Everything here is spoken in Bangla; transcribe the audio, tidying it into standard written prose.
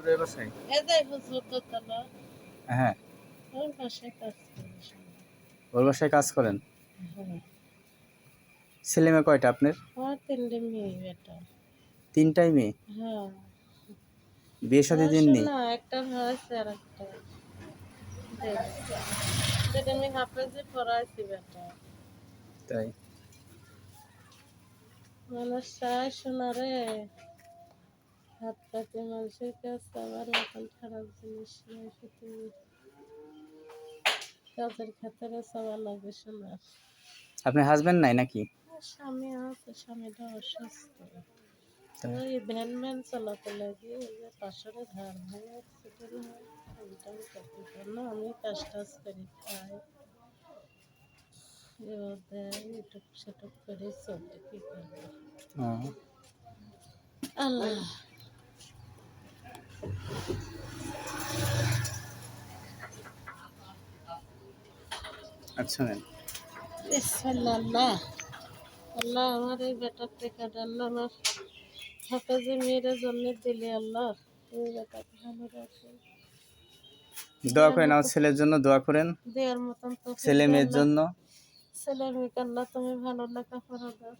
হুজুরের বাসায়? এদের হুজুর দোতলা হ্যাঁ, ওর বাসায় কাজ করে সবাই। ওর বাসায় কাজ করেন। হ্যাঁ, ছেলে মেয়ে কয়টা আপনার? আমার 3টে মেয়ে বেটা। 3টাই মেয়ে। হ্যাঁ, বিয়ে শাদী দেননি? না একটা হয়েছে আর একটা দেয়নি। যেটা আমি হাফেজে পড়াইছি বেটা। তাই। মানুষ চায় শোনা রে, হাত পাতে মানুষের কাছে আবার এখন খারাপ জিনিস নয়, পৃথিবীর কাজের ক্ষেত্রে সবার লাগে শোনার। আপনার হাজবেন্ড নাই নাকি? স্বামী আছে, স্বামীটা অসুস্থ। তাই। ওই ভ্যান ম্যান চালাতে লাগে, ওই যে পাশরে ধার ভাঙে অ্যাক্সিডেন্ট হয়, ওইটাও করতে পারে না। আমি কাজ টাজ করি, খাই, এবার দেয়, এটুক সেটুক করে চলে, কি করবো। ও, আল্লাহ আচ্ছা ম্যাম। বিসমিল্লাহ। আল্লাহ আল্লাহ আমার এই বেটার টেকাটা আল্লাহ আমার হাতে যে মেয়েরা জন্ম দিলে আল্লাহ এই বেটাকে ভালো রাখে। দোয়া দেওয়ার করেন, আমার মতো ছেলের জন্য দোয়া করেন, দেওয়ার মতন তো ছেলে মেয়ের আল্লাহ। জন্য। ছেলে মেয়েকে আল্লাহ তুমি ভালো লেখাপড়া দাও,